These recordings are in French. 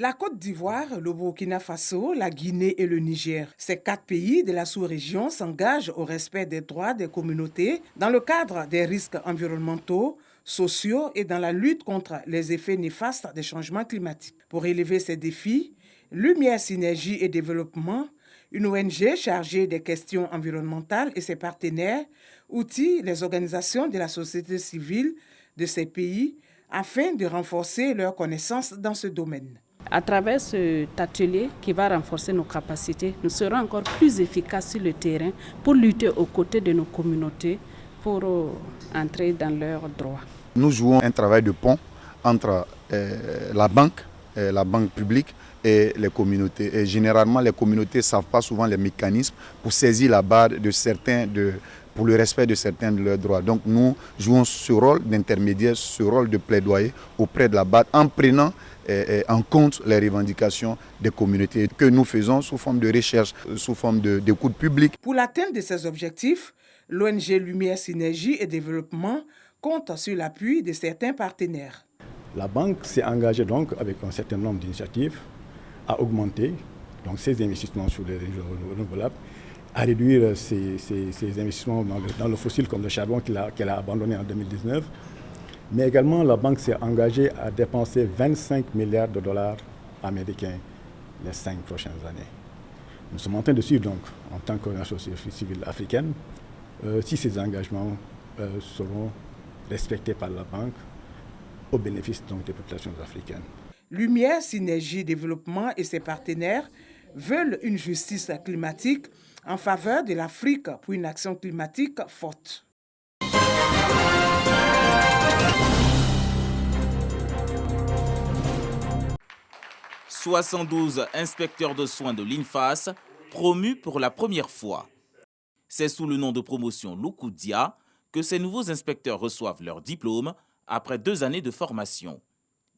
La Côte d'Ivoire, le Burkina Faso, la Guinée et le Niger, ces 4 pays de la sous-région s'engagent au respect des droits des communautés dans le cadre des risques environnementaux, sociaux et dans la lutte contre les effets néfastes des changements climatiques. Pour relever ces défis, Lumière Synergie et Développement, une ONG chargée des questions environnementales et ses partenaires, outille les organisations de la société civile de ces pays afin de renforcer leurs connaissances dans ce domaine. À travers cet atelier qui va renforcer nos capacités, nous serons encore plus efficaces sur le terrain pour lutter aux côtés de nos communautés pour entrer dans leurs droits. Nous jouons un travail de pont entre la banque publique et les communautés. Et généralement, les communautés ne savent pas souvent les mécanismes pour saisir la barre pour le respect de certains de leurs droits. Donc nous jouons ce rôle d'intermédiaire, ce rôle de plaidoyer auprès de la BAD en prenant en compte les revendications des communautés que nous faisons sous forme de recherche, sous forme d'écoute publique. Pour l'atteinte de ces objectifs, l'ONG Lumière Synergie et Développement compte sur l'appui de certains partenaires. La banque s'est engagée donc avec un certain nombre d'initiatives à augmenter donc, ses investissements sur les énergies renouvelables, à réduire ses investissements dans le fossile comme le charbon qu'elle a abandonné en 2019. Mais également, la banque s'est engagée à dépenser 25 milliards de dollars américains les 5 prochaines années. Nous sommes en train de suivre donc, en tant qu'organisation civile africaine, si ces engagements seront respectés par la banque au bénéfice donc, des populations africaines. Lumière, Synergie, Développement et ses partenaires veulent une justice climatique en faveur de l'Afrique pour une action climatique forte. 72 inspecteurs de soins de l'INFAS promus pour la première fois. C'est sous le nom de promotion Loukoudia que ces nouveaux inspecteurs reçoivent leur diplôme après 2 années de formation.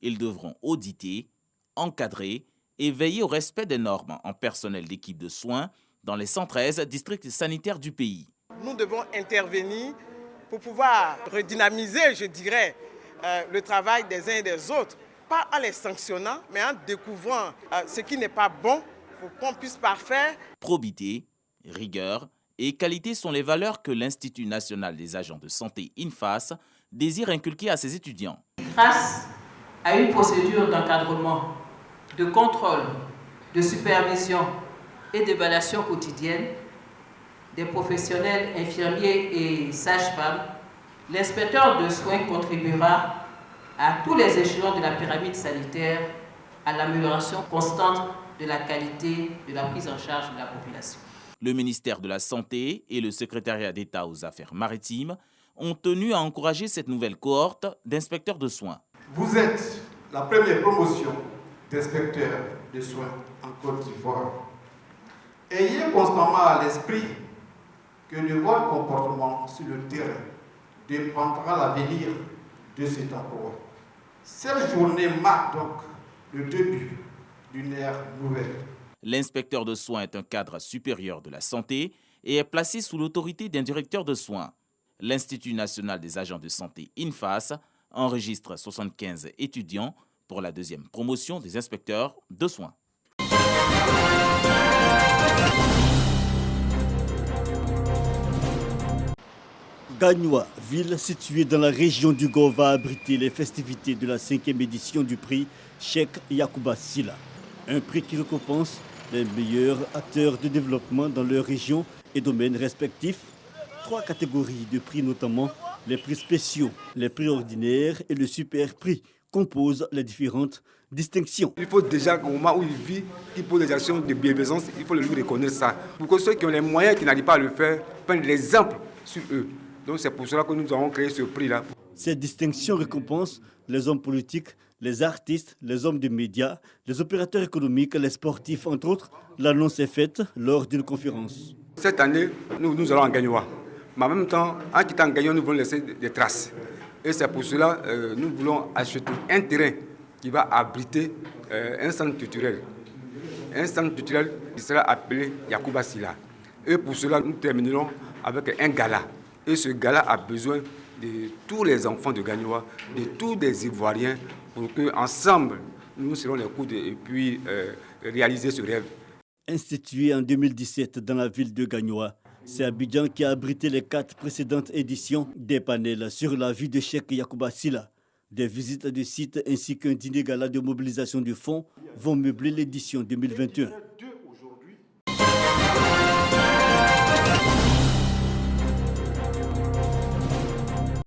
Ils devront auditer, encadrer et veiller au respect des normes en personnel d'équipe de soins dans les 113 districts sanitaires du pays. Nous devons intervenir pour pouvoir redynamiser, je dirais, le travail des uns et des autres, pas en les sanctionnant, mais en découvrant ce qui n'est pas bon pour qu'on puisse parfaire. Probité, rigueur et qualité sont les valeurs que l'Institut national des agents de santé INFAS désire inculquer à ses étudiants. Grâce à une procédure d'encadrement, de contrôle, de supervision et d'évaluation quotidienne des professionnels infirmiers et sages-femmes, l'inspecteur de soins contribuera à tous les échelons de la pyramide sanitaire à l'amélioration constante de la qualité de la prise en charge de la population. Le ministère de la Santé et le secrétariat d'État aux affaires maritimes ont tenu à encourager cette nouvelle cohorte d'inspecteurs de soins. Vous êtes la première promotion d'inspecteurs de soins en Côte d'Ivoire. Ayez constamment à l'esprit que de votre comportement sur le terrain dépendra l'avenir de cet emploi. Cette journée marque donc le début d'une ère nouvelle. L'inspecteur de soins est un cadre supérieur de la santé et est placé sous l'autorité d'un directeur de soins. L'Institut national des agents de santé INFAS enregistre 75 étudiants pour la 2e promotion des inspecteurs de soins. Gagnoa, ville située dans la région du Golfe, va abriter les festivités de la 5e édition du prix Cheikh Yacouba Silla. Un prix qui récompense les meilleurs acteurs de développement dans leur région et domaines respectifs. 3 catégories de prix, notamment les prix spéciaux, les prix ordinaires et le super prix, composent les différentes distinctions. Il faut déjà, au moment où il vit, qu'il pose des actions de bienfaisance, il faut lui reconnaître ça. Pour que ceux qui ont les moyens, qui n'arrivent pas à le faire, prennent l'exemple sur eux. Donc c'est pour cela que nous avons créé ce prix-là. Cette distinction récompense les hommes politiques, les artistes, les hommes des médias, les opérateurs économiques, les sportifs, entre autres. L'annonce est faite lors d'une conférence. Cette année, nous allons en Gagnoa. Mais en même temps, en quittant Gagnoa, nous voulons laisser des traces. Et c'est pour cela que nous voulons acheter un terrain qui va abriter un centre culturel. Un centre culturel qui sera appelé Yacouba Silla. Et pour cela, nous terminerons avec un gala. Et ce gala a besoin de tous les enfants de Gagnoa, de tous les Ivoiriens, pour qu'ensemble, nous serons les coudes et puis réaliser ce rêve. Institué en 2017 dans la ville de Gagnoa, c'est Abidjan qui a abrité les 4 précédentes éditions des panels sur la vie de Cheikh Yacouba Sylla. Des visites de sites ainsi qu'un dîner gala de mobilisation de fonds vont meubler l'édition 2021.